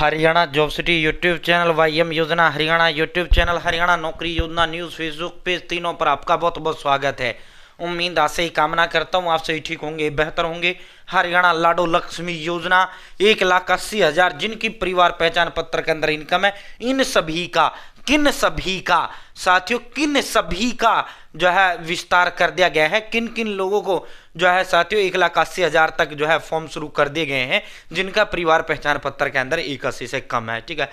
Haryana job city YouTube channel, YM योजना Haryana YouTube channel, Haryana नौकरी योजना न्यूज़ फेसबुक पेज, तीनों पर आपका बहुत बहुत स्वागत है। उम्मीद आशा ही कामना करता हूँ आप सही ठीक होंगे, बेहतर होंगे। हरियाणा लाडो लक्ष्मी योजना 1,80,000 जिनकी परिवार पहचान पत्र के अंदर इनकम है, इन सभी का साथियों किन सभी का जो है विस्तार कर दिया गया है। किन किन लोगों को जो है साथियों 1,80,000 तक जो है फॉर्म शुरू कर दिए गए हैं जिनका परिवार पहचान पत्र के अंदर 81 से कम है। ठीक है,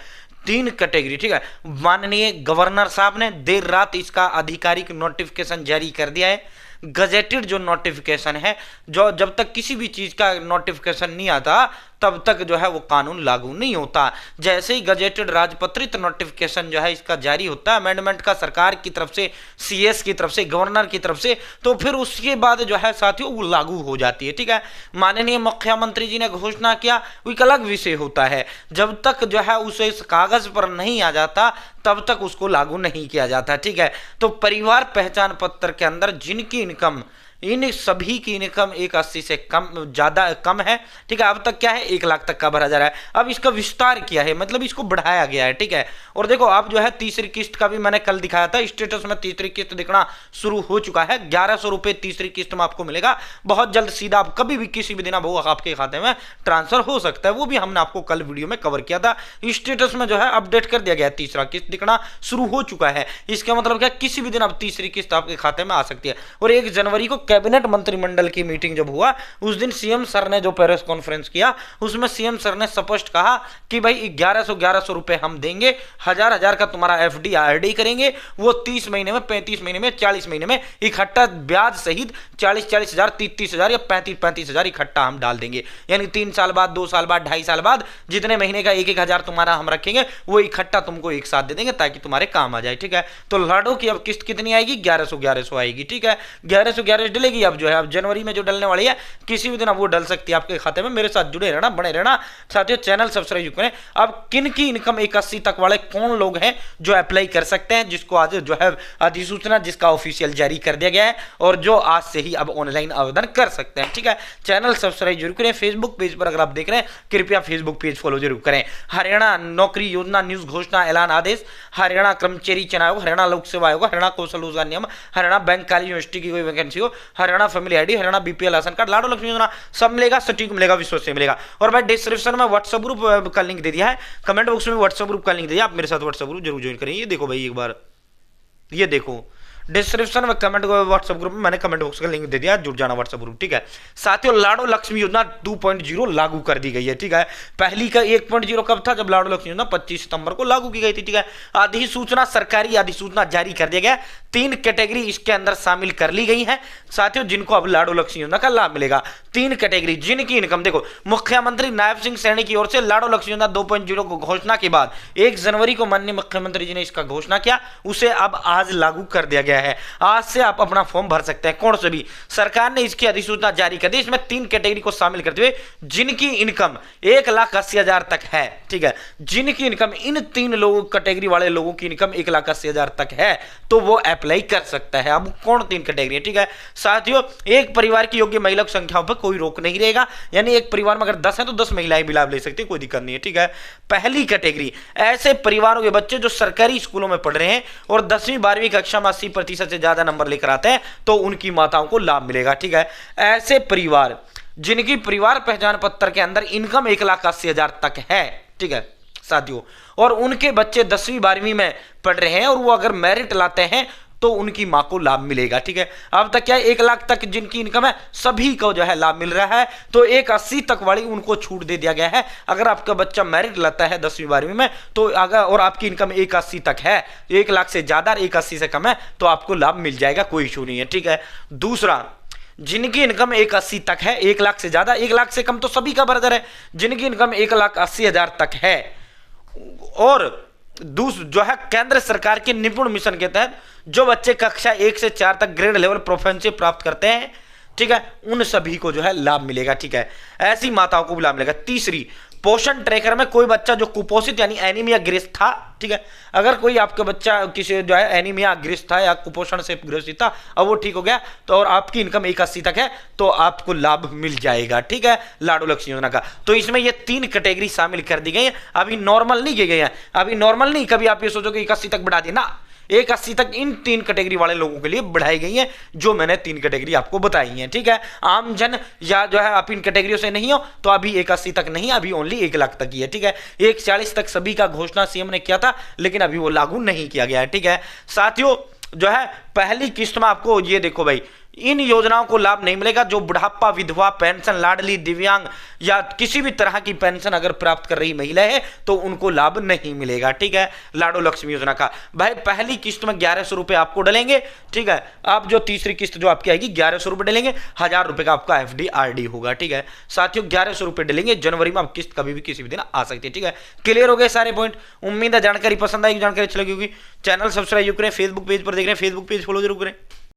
3 कैटेगरी। ठीक है, माननीय गवर्नर साहब ने देर रात इसका आधिकारिक नोटिफिकेशन जारी कर दिया है। गजेटेड जो नोटिफिकेशन है, जो जब तक किसी भी चीज का नोटिफिकेशन नहीं आता तब तक जो है वो कानून लागू नहीं होता। जैसे ही गजेटेड राजपत्रित नोटिफिकेशन जो है इसका जारी होता है अमेंडमेंट का, सरकार की तरफ से, सीएस की तरफ से, गवर्नर की तरफ से, तो फिर उसके बाद जो है साथियों वो लागू हो जाती है। ठीक है, माननीय मुख्यमंत्री जी ने घोषणा किया, वो एक अलग विषय होता है। जब तक जो है उसे इस कागज पर नहीं आ जाता तब तक उसको लागू नहीं किया जाता। ठीक है, तो परिवार पहचान पत्र के अंदर जिनकी इनकम, इन सभी की इनकम 1,80 से कम है। ठीक है, अब तक क्या है 1 लाख तक का भरा जा रहा है। अब इसका विस्तार किया है, मतलब इसको बढ़ाया गया है। ठीक है, और देखो अब जो है तीसरी किस्त का भी मैंने कल दिखाया था, स्टेटस में तीसरी किस्त दिखना शुरू हो चुका है। 1,100 रुपए तीसरी किस्त में आपको मिलेगा बहुत जल्द। सीधा आप कभी भी किसी भी दिन वो आपके खाते में ट्रांसफर हो सकता है। वो भी हमने आपको कल वीडियो में कवर किया था। स्टेटस में जो है अपडेट कर दिया गया, तीसरा किस्त दिखना शुरू हो चुका है। इसका मतलब क्या, किसी भी दिन अब तीसरी किस्त आपके खाते में आ सकती है। और 1 जनवरी को कैबिनेट मंत्रिमंडल की मीटिंग जब हुआ उस दिन सीएम सर ने जो प्रेस कॉन्फ्रेंस किया उसमें सीएम सर ने स्पष्ट कहा कि भाई 1100 रुपए हम देंगे, 1,000 का तुम्हारा एफडी आरडी करेंगे, वो 30 महीने में, 35 महीने में, 40 महीने में इकट्ठा ब्याज सहित 40 हजार, 30 हजार या 35 हजार इकट्ठा हम डाल देंगे। यानी 3 साल बाद, 2 साल बाद, 2.5 साल बाद जितने महीने का 1-1 हजार तुम्हारा हम रखेंगे वो इकट्ठा तुमको एक साथ दे देंगे ताकि तुम्हारे काम आ जाए। ठीक है, तो लाडो की अब किस्त कितनी आएगी, 1100 आएगी। ठीक है, 1100 डलेगी। अब जो है अब जनवरी में जो डलने वाली है किसी भी दिन अब वो डल सकती है आपके खाते में। मेरे साथ जुड़े रहना, बने रहना साथियों, चैनल सब्सक्राइब करें। अब किन की इनकम 81 तक वाले कौन लोग हैं जो अप्लाई कर सकते हैं, जिसको आज जो है अधिसूचना जिसका ऑफिशियल जारी कर दिया गया है और जो आज से ही अब ऑनलाइन आवेदन कर सकते हैं। ठीक है, चैनल सब्सक्राइब जरूर करें। फेसबुक पेज पर अगर आप देख रहे हैं कृपया फेसबुक पेज फॉलो जरूर करें। हरियाणा नौकरी योजना न्यूज घोषणा ऐलान आदेश, हरियाणा कर्मचारी चयन आयोग, हरियाणा लोक सेवा आयोग, हरियाणा कौशल रोजगार नियम, हरियाणा बैंक काली यूनिवर्सिटी की कोई वैकेंसी हो, Haryana family ID, Haryana BPL ration card, Lado Lakshmi Yojana, सब मिलेगा, सटीक मिलेगा, विश्वास से मिलेगा। और भाई डिस्क्रिप्शन में व्हाट्सएप ग्रुप का लिंक दे दिया है, कमेंट बॉक्स में व्हाट्सएप ग्रुप का लिंक दे दिया, आप मेरे साथ व्हाट्सएप ग्रुप जरूर ज्वाइन करें। ये देखो भाई, एक बार ये देखो डिस्क्रिप्शन में कमेंट व्हाट्सएप ग्रुप में मैंने कमेंट बॉक्स का लिंक दे दिया, जुड़ जाना व्हाट्सएप ग्रुप। ठीक है साथियों, लाडो लक्ष्मी योजना 2.0 लागू कर दी गई है। ठीक है, पहली का 1.0 कब था, जब लाडो लक्ष्मी योजना 25 सितंबर को लागू की गई थी। ठीक है, अधिसूचना, सरकारी अधिसूचना जारी कर दिया गया। 3 कैटेगरी इसके अंदर शामिल कर ली गई है साथियों, जिनको अब लाडो लक्ष्मी योजना का लाभ मिलेगा। 3 कैटेगरी जिनकी इनकम, देखो मुख्यमंत्री नायब सिंह सैनी की ओर से लाडो लक्ष्मी योजना 2.0 को घोषणा के बाद 1 जनवरी को माननीय मुख्यमंत्री जी ने इसका घोषणा किया, उसे अब आज लागू कर दिया गया है। आज से आप अपना फॉर्म भर सकते हैं, कौन से भी। सरकार ने इसकी अधिसूचना जारी कर दी। इसमें 3 कैटेगरी को शामिल करते हुए जिनकी इनकम 1,80,000 तक है। ठीक है, जिनकी इनकम, इन 3 लोगों कैटेगरी वाले लोगों की इनकम 1,80,000 तक है तो वो अप्लाई कर सकता है। अब कौन 3 कैटेगरी है। ठीक है साथियों, एक परिवार की योग्य महिला की संख्या पर कोई रोक नहीं रहेगा, यानी एक परिवार में अगर 10 है तो 10 महिलाएं भी लाभ ले सकती है, कोई दिक्कत नहीं है। ठीक है, पहली कैटेगरी ऐसे परिवारों के बच्चे जो सरकारी स्कूलों में पढ़ रहे हैं और 10वीं 12वीं कक्षा में 80% से ज्यादा नंबर लेकर आते हैं तो उनकी माताओं को लाभ मिलेगा। ठीक है, ऐसे परिवार जिनकी परिवार पहचान पत्र के अंदर इनकम 1,80,000 तक है। ठीक है साथियों, और उनके बच्चे 10वीं 12वीं में पढ़ रहे हैं और वो अगर मेरिट लाते हैं तो उनकी मां को लाभ मिलेगा। ठीक है, अब तक क्या है 1 लाख तक जिनकी इनकम है सभी को जो है लाभ मिल रहा है, तो 1,80 तक वाली उनको छूट दे दिया गया है। अगर आपका बच्चा मेरिट लाता है 10वीं 12वीं में तो अगर, और आपकी इनकम 1,80 तक है, 1 लाख से ज्यादा 1,80 से कम है तो आपको लाभ मिल जाएगा, कोई इशू नहीं है। ठीक है, दूसरा जिनकी इनकम 1,80 तक है, 1 लाख से ज्यादा, 1 लाख से कम तो सभी का बराबर है, जिनकी इनकम 1,80,000 तक है और जो है केंद्र सरकार के निपुण मिशन के तहत जो बच्चे कक्षा 1 से 4 तक ग्रेड लेवल प्रोफिशिएंसी प्राप्त करते हैं, ठीक है, उन सभी को जो है लाभ मिलेगा। ठीक है, ऐसी माताओं को भी लाभ मिलेगा। तीसरी, पोषण ट्रैकर में कोई बच्चा जो कुपोषित यानी एनीमिया ग्रस्त था, ठीक है, अगर कोई आपका बच्चा किसी जो है एनीमिया ग्रस्त था या कुपोषण से ग्रसित था, अब वो ठीक हो गया तो और आपकी इनकम 81 तक है तो आपको लाभ मिल जाएगा, ठीक है, लाडो लक्ष्मी योजना का। तो इसमें ये 3 कैटेगरी शामिल कर दी गई है, अभी नॉर्मल नहीं की गई है, अभी नॉर्मल नहीं, कभी आप ये सोचो कि 81 तक बढ़ा दी ना, 81 तक इन 3 कैटेगरी वाले लोगों के लिए बढ़ाई गई है, जो मैंने 3 कैटेगरी आपको बताई हैं, ठीक है। आम जन या जो है आप इन कैटेगरियों से नहीं हो तो अभी 81 तक नहीं, अभी ओनली 1 लाख तक ही है, ठीक है। 140 तक सभी का घोषणा सीएम ने किया था, लेकिन अभी वो लागू नहीं किया गया है, ठीक है। साथियों जो है पहली किस्त में आपको ये देखो भाई, इन योजनाओं को लाभ नहीं मिलेगा जो बुढ़ापा, विधवा पेंशन, लाडली, दिव्यांग या किसी भी तरह की पेंशन अगर प्राप्त कर रही महिला है तो उनको लाभ नहीं मिलेगा, ठीक है, लाडो लक्ष्मी योजना का। भाई पहली किस्त में 1100 रुपए आपको डलेंगे, ठीक है। आप जो तीसरी किस्त जो आपकी आएगी 1100 रुपए डलेंगे, 1000 रुपए का आपका FD RD होगा, ठीक है। साथियों 1100 रुपए डलेंगे, जनवरी में आप किस्त कभी भी किसी भी दिन आ सकती है, ठीक है। क्लियर हो गए सारे पॉइंट। उम्मीद है जानकारी पसंद आएगी, जानकारी अच्छी लगी होगी। चैनल सब्सक्राइब करें, फेसबुक पेज पर देख रहे हैं, फेसबुक पेज फॉलो जरूर करें।